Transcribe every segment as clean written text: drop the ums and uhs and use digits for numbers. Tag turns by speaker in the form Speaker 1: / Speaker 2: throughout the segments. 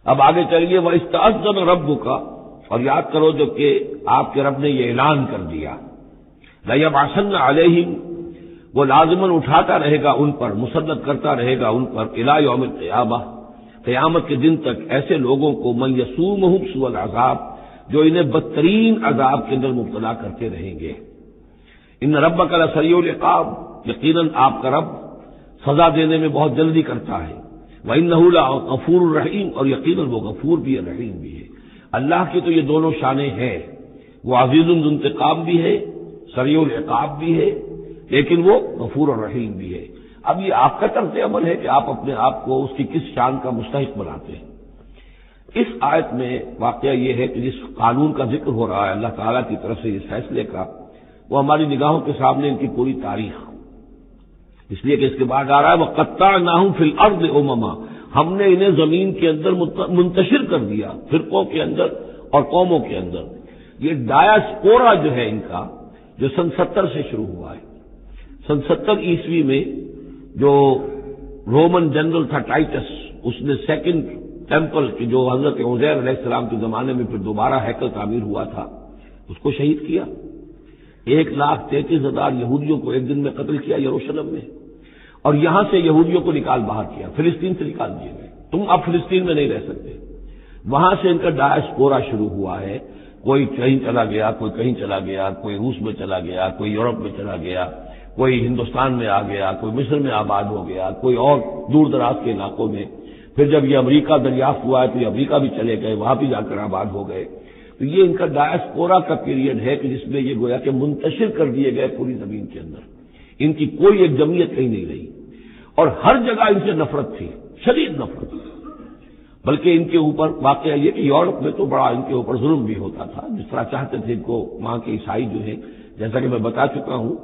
Speaker 1: اب آگے چلیے، وَإِسْتَأْذَنَ رَبُّكَ، اور یاد کرو جو کہ آپ کے رب نے یہ اعلان کر دیا، لَيَبْعَثَنَّ عَلَيْهِمْ، وہ لازماً اٹھاتا رہے گا ان پر، مسلط کرتا رہے گا ان پر، إِلَىٰ يَوْمِ الْقِيَامَةِ، قیامت کے دن تک ایسے لوگوں کو، مَن يَسُومُهُمْ سُوءَ الْعَذَابِ، جو انہیں بدترین عذاب کے اندر مبتلا کرتے رہیں گے۔ ان ربک لسریع العقاب، یقیناً آپ کا رب سزا دینے میں بہت جلدی کرتا ہے۔ وانہ لغفور الرحیم، اور یقیناً وہ غفور بھی ہے، رحیم بھی ہے۔ اللہ کی تو یہ دونوں شانیں ہیں، وہ عزیز ذو انتقام بھی ہے، سریع العقاب بھی ہے، لیکن وہ غفور اور رحیم بھی ہے۔ اب یہ آپ کا طرز عمل ہے کہ آپ اپنے آپ کو اس کی کس شان کا مستحق بناتے ہیں۔ اس آیت میں واقعہ یہ ہے کہ جس قانون کا ذکر ہو رہا ہے اللہ تعالیٰ کی طرف سے اس فیصلے کا، وہ ہماری نگاہوں کے سامنے ان کی پوری تاریخ، اس لیے کہ اس کے بعد آ رہا ہے وَقَطَّعْنَاهُمْ فِي الْأَرْضِ أُمَمًا، ہم نے انہیں زمین کے اندر منتشر کر دیا، فرقوں کے اندر اور قوموں کے اندر۔ یہ ڈایاسپورا جو ہے ان کا، جو سن 70 سے شروع ہوا ہے، سن 70 عیسوی میں جو رومن جنرل تھا ٹائٹس، اس نے سیکنڈ ٹیمپل کی جو حضرت عزیر علیہ السلام کے زمانے میں پھر دوبارہ ہیکل تعمیر ہوا تھا، اس کو شہید کیا۔ 1,33,000 یہودیوں کو ایک دن میں قتل کیا یروشلم میں، اور یہاں سے یہودیوں کو نکال باہر کیا، فلسطین سے نکال دیے گئے، تم اب فلسطین میں نہیں رہ سکتے۔ وہاں سے ان کا ڈایاسپورا شروع ہوا ہے، کوئی کہیں چلا گیا، کوئی کہیں چلا گیا، کوئی روس میں چلا گیا، کوئی یورپ میں چلا گیا، کوئی ہندوستان میں آ گیا، کوئی مصر میں آباد ہو گیا، کوئی اور دور دراز کے علاقوں میں۔ پھر جب یہ امریکہ دریافت ہوا ہے تو یہ امریکہ بھی چلے گئے، وہاں بھی جا کر آباد ہو گئے۔ تو یہ ان کا ڈایاسپورا کا پیریڈ ہے کہ جس میں یہ گویا کہ منتشر کر دیے گئے پوری زمین کے اندر، ان کی کوئی ایک جمعیت کہیں نہیں رہی، اور ہر جگہ ان سے نفرت تھی، شدید نفرت۔ بلکہ ان کے اوپر واقعہ یہ کہ یورپ میں تو بڑا ان کے اوپر ظلم بھی ہوتا تھا، جس طرح چاہتے تھے ان کو وہاں کے عیسائی جو ہیں، جیسا کہ میں بتا چکا ہوں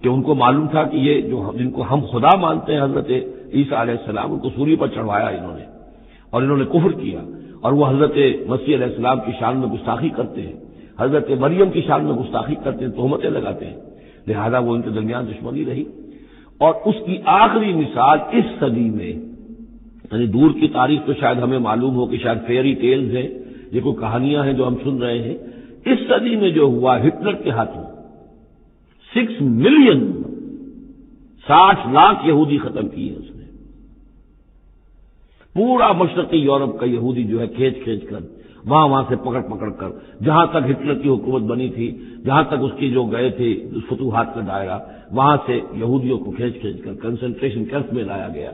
Speaker 1: کہ ان کو معلوم تھا کہ یہ جو جن کو ہم خدا مانتے ہیں حضرت عیسیٰ علیہ السلام، ان کو سولی پر چڑھوایا انہوں نے، اور انہوں نے کفر کیا، اور وہ حضرت مسیح علیہ السلام کی شان میں گستاخی کرتے ہیں، حضرت مریم کی شان میں گستاخی کرتے ہیں، تہمتیں لگاتے ہیں، لہذا وہ ان کے درمیان دشمنی رہی۔ اور اس کی آخری مثال اس صدی میں، یعنی دور کی تاریخ تو شاید ہمیں معلوم ہو کہ شاید فیری ٹیلز ہیں، یہ کوئی کہانیاں ہیں جو ہم سن رہے ہیں، اس صدی میں جو ہوا ہٹلر کے ہاتھوں 6 ملین 60 لاکھ یہودی ختم کیے اس نے۔ پورا مشرقی یورپ کا یہودی جو ہے کھینچ کھینچ کر وہاں سے پکڑ پکڑ کر، جہاں تک ہٹلر کی حکومت بنی تھی، جہاں تک اس کی جو گئے تھے فتوحات کا دائرہ، وہاں سے یہودیوں کو کھینچ کھینچ کر کنسنٹریشن کیمپ میں لایا گیا۔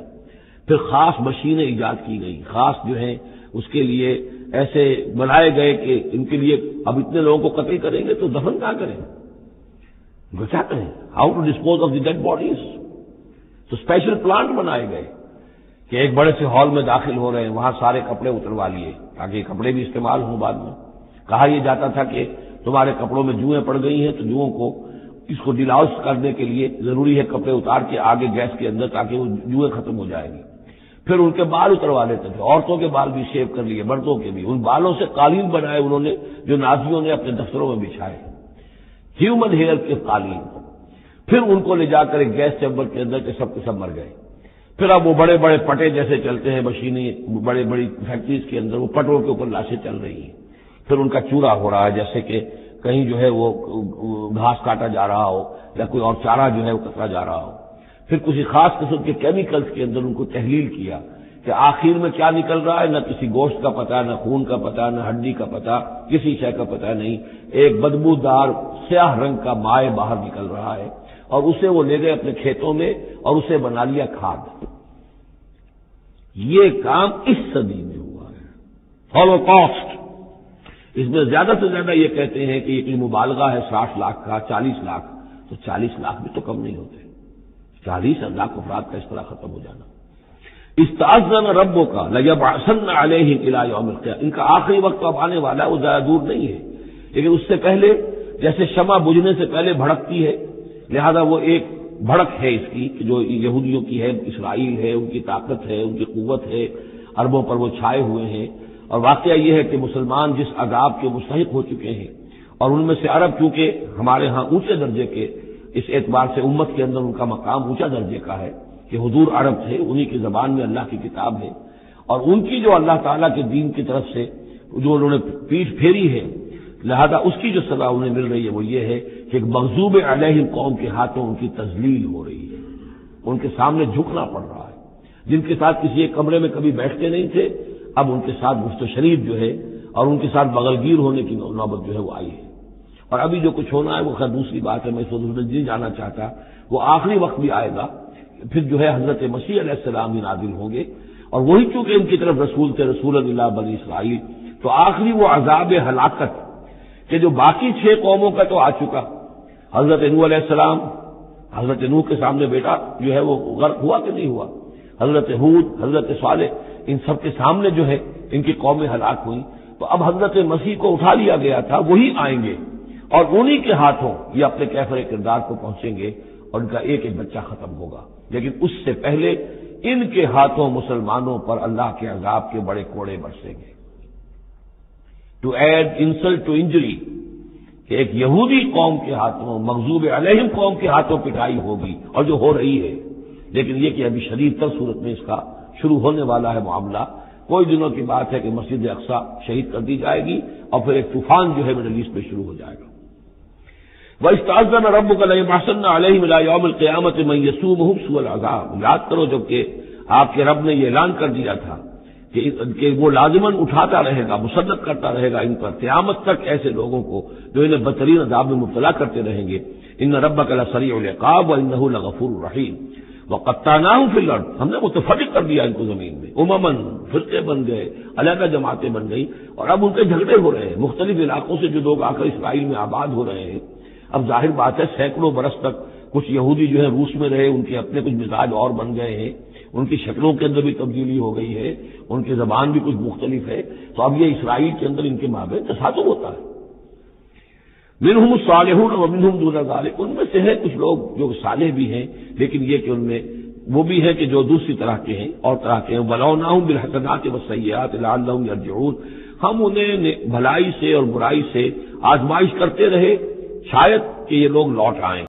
Speaker 1: پھر خاص مشینیں ایجاد کی گئی، خاص جو ہیں اس کے لیے ایسے بنائے گئے کہ ان کے لیے اب اتنے لوگوں کو قتل کریں گے تو دفن کہاں کریں، کیا کریں، how to dispose of the dead bodies. تو اسپیشل پلانٹ بنائے گئے کہ ایک بڑے سے ہال میں داخل ہو رہے ہیں، وہاں سارے کپڑے اتروا لیے تاکہ کپڑے بھی استعمال ہوں بعد میں۔ کہا یہ جاتا تھا کہ تمہارے کپڑوں میں جوئیں پڑ گئی ہیں تو جوؤں کو اس کو ڈیلاؤس کرنے کے لیے ضروری ہے کپڑے اتار کے آگے گیس کے اندر تاکہ وہ جوئیں ختم ہو جائیں گی۔ پھر ان کے بال اتروا لیتے تھے، عورتوں کے بال بھی شیو کر لیے، مردوں کے بھی، ان بالوں سے قالین بنائے انہوں نے جو نازیوں نے اپنے دفتروں میں بچھائے، ہیومن ہیئر کے قالین۔ پھر ان کو لے جا کر ایک گیس چیمبر کے اندر کے سب مر گئے۔ پھر اب وہ بڑے بڑے پٹے جیسے چلتے ہیں مشینیں، بڑے بڑی فیکٹریز کے اندر وہ پٹوں کے اوپر لاشیں چل رہی ہیں، پھر ان کا چورا ہو رہا ہے، جیسے کہ کہیں جو ہے وہ گھاس کاٹا جا رہا ہو یا کوئی اور چارہ جو ہے وہ کترا جا رہا ہو۔ پھر کسی خاص قسم کے کیمیکلز کے اندر ان کو تحلیل کیا کہ آخر میں کیا نکل رہا ہے، نہ کسی گوشت کا پتہ، نہ خون کا پتہ، نہ ہڈی کا پتہ، کسی شے کا پتہ نہیں، ایک بدبودار سیاہ رنگ کا مائع باہر نکل رہا ہے، اور اسے وہ لے گئے اپنے کھیتوں میں اور اسے بنا لیا کھاد۔ یہ کام اس صدی میں ہوا ہے، ہولوکاسٹ۔ اس میں زیادہ سے زیادہ یہ کہتے ہیں کہ یہ مبالغہ ہے 60 لاکھ کا، 40 لاکھ، تو 40 لاکھ بھی تو کم نہیں ہوتے، 40 لاکھ افراد کا اس طرح ختم ہو جانا۔ استأذن ربک لیبعثن علیہم الی یوم القیامہ، ان کا آخری وقت اب آنے والا ہے، وہ زیادہ دور نہیں ہے، لیکن اس سے پہلے جیسے شمع بجھنے سے پہلے بھڑکتی ہے، لہذا وہ ایک بھڑک ہے اس کی کہ جو یہودیوں کی ہے، اسرائیل ہے، ان کی طاقت ہے، ان کی قوت ہے، عربوں پر وہ چھائے ہوئے ہیں۔ اور واقعہ یہ ہے کہ مسلمان جس عذاب کے مستحق ہو چکے ہیں، اور ان میں سے عرب چونکہ ہمارے ہاں اونچے درجے کے، اس اعتبار سے امت کے اندر ان کا مقام اونچا درجے کا ہے کہ حضور عرب تھے، انہی کی زبان میں اللہ کی کتاب ہے، اور ان کی جو اللہ تعالیٰ کے دین کی طرف سے جو انہوں نے پیٹھ پھیری ہے، لہذا اس کی جو سزا انہیں مل رہی ہے وہ یہ ہے کہ ایک مغضوب علیہم قوم کے ہاتھوں ان کی تذلیل ہو رہی ہے، ان کے سامنے جھکنا پڑ رہا ہے۔ جن کے ساتھ کسی ایک کمرے میں کبھی بیٹھتے نہیں تھے، اب ان کے ساتھ گفت و شریف جو ہے اور ان کے ساتھ بغل گیر ہونے کی نوبت جو ہے وہ آئی ہے۔ اور ابھی جو کچھ ہونا ہے وہ خیر دوسری بات ہے، میں اس وقت نہیں جانا چاہتا، وہ آخری وقت بھی آئے گا، پھر جو ہے حضرت مسیح علیہ السلام ہی نازل ہوں گے، اور وہی چونکہ ان کی طرف رسول تھے، رسول اللہ بنی اسرائیل، تو آخری وہ عذاب ہلاکت کہ جو باقی 6 قوموں کا تو آ چکا، حضرت نوح علیہ السلام، حضرت نوح کے سامنے بیٹا جو ہے وہ غرق ہوا کہ نہیں ہوا، حضرت ہود، حضرت صالح، ان سب کے سامنے جو ہے ان کی قومیں ہلاک ہوئی، تو اب حضرت مسیح کو اٹھا لیا گیا تھا، وہی آئیں گے اور انہی کے ہاتھوں یہ اپنے کیفر کردار کو پہنچیں گے اور ان کا ایک ایک بچہ ختم ہوگا، لیکن اس سے پہلے ان کے ہاتھوں مسلمانوں پر اللہ کے عذاب کے بڑے کوڑے برسیں گے۔ To add insult to injury, کہ ایک یہودی قوم کے ہاتھوں، مغضوب علیہم قوم کے ہاتھوں پٹائی ہوگی، اور جو ہو رہی ہے، لیکن یہ کہ ابھی شدید تر صورت میں اس کا شروع ہونے والا ہے معاملہ۔ کوئی دنوں کی بات ہے کہ مسجد اقصی شہید کر دی جائے گی اور پھر ایک طوفان جو ہے مڈل ایسٹ میں شروع ہو جائے گا۔ وَإِسْتَأْذَنَ رَبُّكَ لَيَبْعَثَنَّ عَلَيْهِمْ إِلَىٰ يَوْمِ الْقِيَامَةِ مَن يَسُومُهُمْ سُوءَ الْعَذَابِ، یاد کرو جبکہ آپ کے رب نے یہ اعلان کر دیا تھا کہ وہ لازماً اٹھاتا رہے گا، مسلط کرتا رہے گا ان پر قیامت تک ایسے لوگوں کو جو انہیں بدترین عذاب میں مبتلا کرتے رہیں گے۔ ان ربک لسریع العقاب وانہ لغفور رحیم وقطعناہم فی الارض، ہم نے متفرق کر دیا ان کو زمین میں، امماً، فرقے بن گئے، علیحدہ جماعتیں بن گئی، اور اب ان کے جھگڑے ہو رہے ہیں مختلف علاقوں سے جو لوگ آ کر اسرائیل میں آباد ہو رہے ہیں۔ اب ظاہر بات ہے سینکڑوں برس تک کچھ یہودی جو ہے روس میں رہے، ان کے اپنے کچھ مزاج اور بن گئے ہیں، ان کی شکلوں کے اندر بھی تبدیلی ہو گئی ہے، ان کی زبان بھی کچھ مختلف ہے، تو اب یہ اسرائیل کے اندر ان کے مابین تصادم ہوتا ہے۔ منہم الصالحون ومنہم دون ذلک، ان میں سے ہے کچھ لوگ جو صالح بھی ہیں، لیکن یہ کہ ان میں وہ بھی ہے کہ جو دوسری طرح کے ہیں اور طرح کے ہیں۔ وَبَلَوْنَاهُمْ بِالْحَسَنَاتِ وَالسَّيِّئَاتِ لَعَلَّهُمْ يَرْجِعُونَ، ہم انہیں بھلائی سے اور برائی سے آزمائش کرتے رہے، شاید کہ یہ لوگ لوٹ آئیں۔